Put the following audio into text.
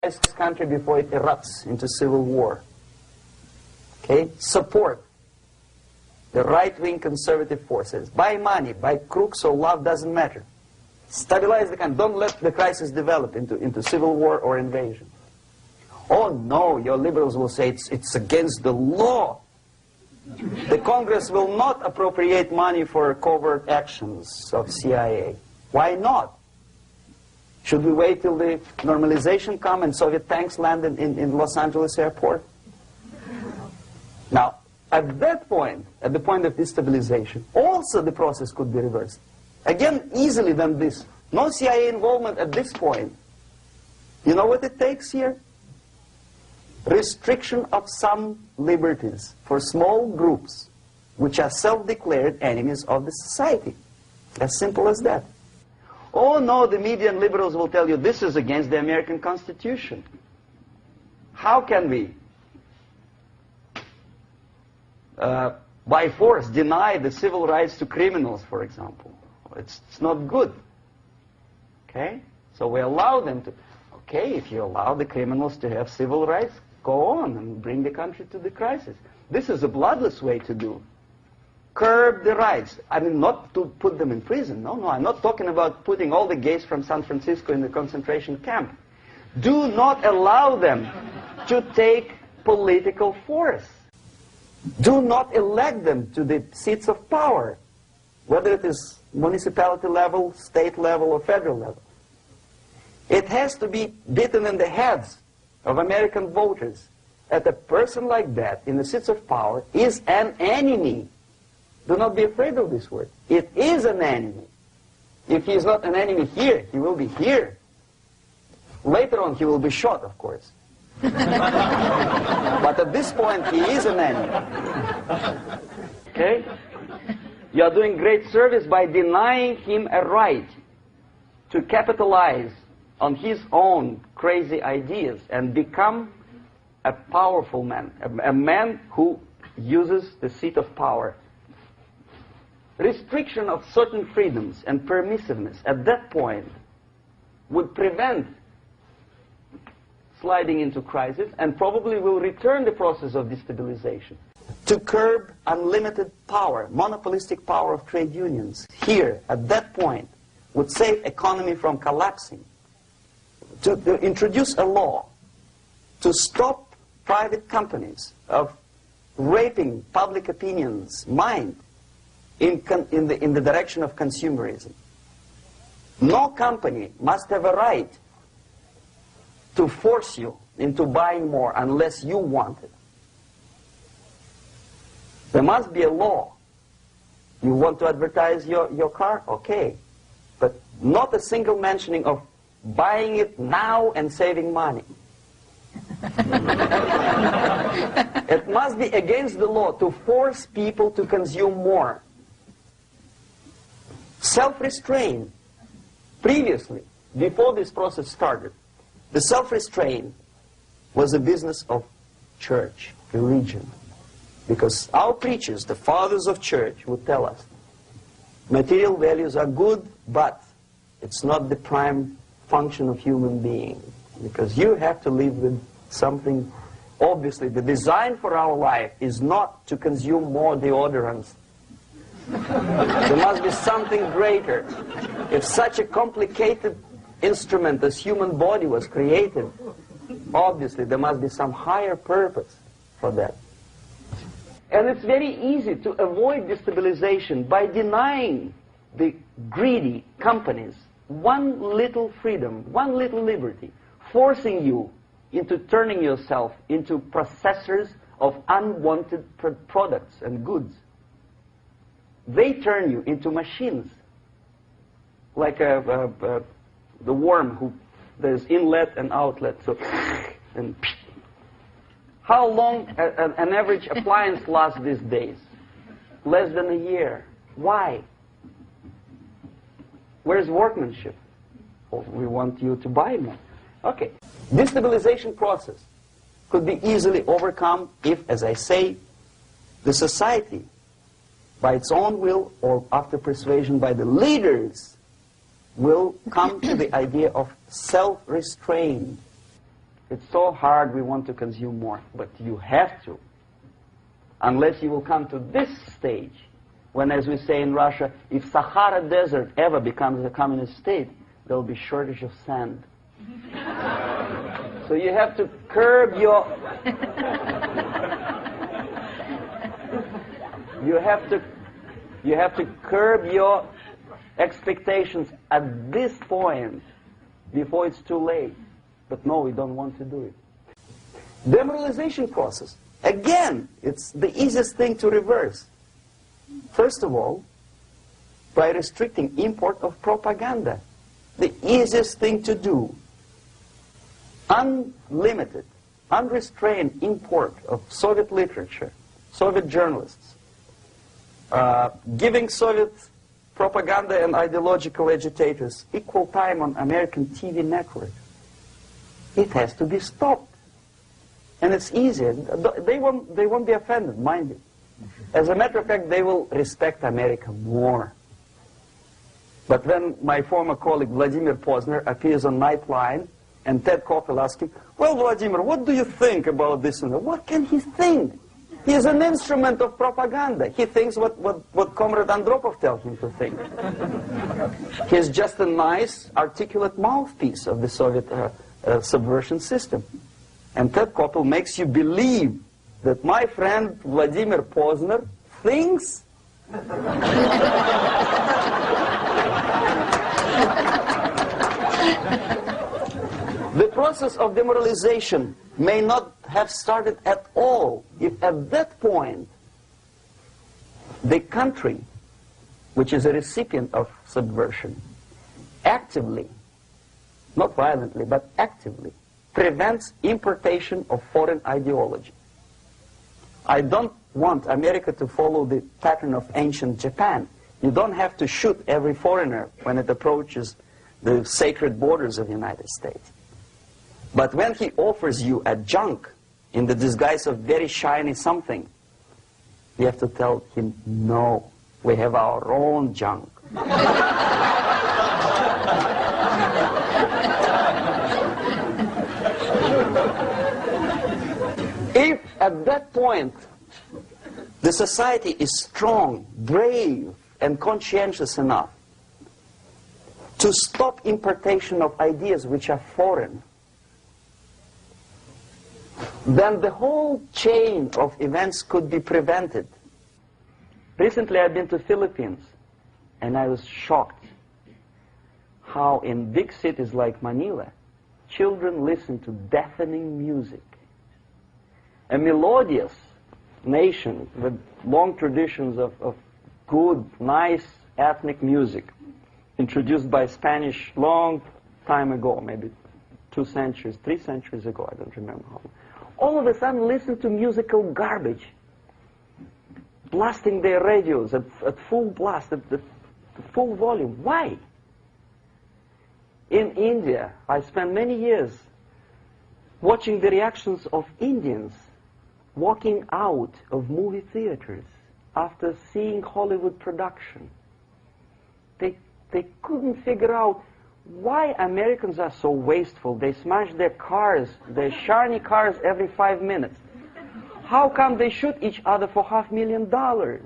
this country before it erupts into civil war. Okay? Support the right-wing conservative forces. By money, by crooks or love, doesn't matter. Stabilize the country. Don't let the crisis develop into civil war or invasion. Oh no, your liberals will say it's against the law. The Congress will not appropriate money for covert actions of CIA. Why not? Should we wait till the normalization come and Soviet tanks land in Los Angeles airport? Now, at that point, at the point of destabilization, also the process could be reversed. Again, easily than this. No CIA involvement at this point. You know what it takes here? Restriction of some liberties for small groups which are self-declared enemies of the society. As simple as that. Oh no, the media and liberals will tell you this is against the American Constitution. How can we, by force, deny the civil rights to criminals, for example? It's not good. Okay? So we allow them to... Okay, if you allow the criminals to have civil rights, go on and bring the country to the crisis. This is a bloodless way to do. Curb the rights. I mean, not to put them in prison. No, I'm not talking about putting all the gays from San Francisco in the concentration camp. Do not allow them to take political force. Do not elect them to the seats of power, whether it is municipality level, state level, or federal level. It has to be beaten in the heads of American voters that a person like that in the seats of power is an enemy. Do not be afraid of this word. It is an enemy. If he is not an enemy here, he will be here. Later on, he will be shot, of course. But at this point, he is an enemy. Okay? You are doing great service by denying him a right to capitalize on his own crazy ideas and become a powerful man, a man who uses the seat of power. Restriction of certain freedoms and permissiveness at that point would prevent sliding into crisis and probably will return the process of destabilization. To curb unlimited power, monopolistic power of trade unions, here, at that point, would save economy from collapsing. To introduce a law to stop private companies of raping public opinion's mind in the direction of consumerism. No company must have a right to force you into buying more unless you want it. There must be a law. You want to advertise your car? Okay. But not a single mentioning of buying it now and saving money. It must be against the law to force people to consume more. Self-restraint. Previously, before this process started, the self-restraint was a business of church, religion. Because our preachers, the fathers of church, would tell us, material values are good, but it's not the prime function of human being. Because you have to live with something. Obviously, the design for our life is not to consume more deodorants. There must be something greater. If such a complicated instrument as human body was created, obviously there must be some higher purpose for that. And it's very easy to avoid destabilization by denying the greedy companies one little freedom, one little liberty, forcing you into turning yourself into processors of unwanted products and goods. They turn you into machines, like the worm who there's inlet and outlet. So, and how long an average appliance lasts these days? Less than a year. Why? Where's workmanship? Well, we want you to buy more. Okay. Destabilization process could be easily overcome if, as I say, the society, by its own will or after persuasion by the leaders, will come to the idea of self-restraint. It's so hard, we want to consume more. But you have to. Unless you will come to this stage, when, as we say in Russia, if Sahara Desert ever becomes a communist state, there will be shortage of sand. So you have to curb your... you have to curb your expectations at this point before it's too late. But no, we don't want to do it. Demoralization process. Again, it's the easiest thing to reverse. First of all, by restricting import of propaganda. The easiest thing to do. Unlimited, unrestrained import of Soviet literature, Soviet journalists, giving Soviet propaganda and ideological agitators equal time on American TV networks. It has to be stopped. And it's easier. They won't be offended, mind you. As a matter of fact, they will respect America more. But when my former colleague Vladimir Posner appears on Nightline, and Ted Koppel asks him, well, Vladimir, what do you think about this? And what can he think? He is an instrument of propaganda. He thinks what Comrade Andropov tells him to think. He's just a nice, articulate mouthpiece of the Soviet subversion system. And Ted Koppel makes you believe that my friend Vladimir Posner thinks the process of demoralization may not have started at all if at that point the country, which is a recipient of subversion, actively, not violently, but actively, prevents importation of foreign ideology. I don't want America to follow the pattern of ancient Japan. You don't have to shoot every foreigner when it approaches the sacred borders of the United States. But when he offers you a junk in the disguise of very shiny something, you have to tell him, no, we have our own junk. If at that point the society is strong, brave, and conscientious enough to stop importation of ideas which are foreign, then the whole chain of events could be prevented. Recently I've been to the Philippines, and I was shocked how in big cities like Manila, children listen to deafening music. A melodious nation with long traditions of good, nice ethnic music, introduced by Spanish long time ago, maybe 2 centuries, 3 centuries ago, I don't remember how long. All of a sudden listen to musical garbage, blasting their radios at full blast, at the full volume. Why? In India, I spent many years watching the reactions of Indians walking out of movie theaters after seeing Hollywood production. They couldn't figure out why Americans are so wasteful. They smash their cars, their shiny cars, every 5 minutes. How come they shoot each other for $500,000?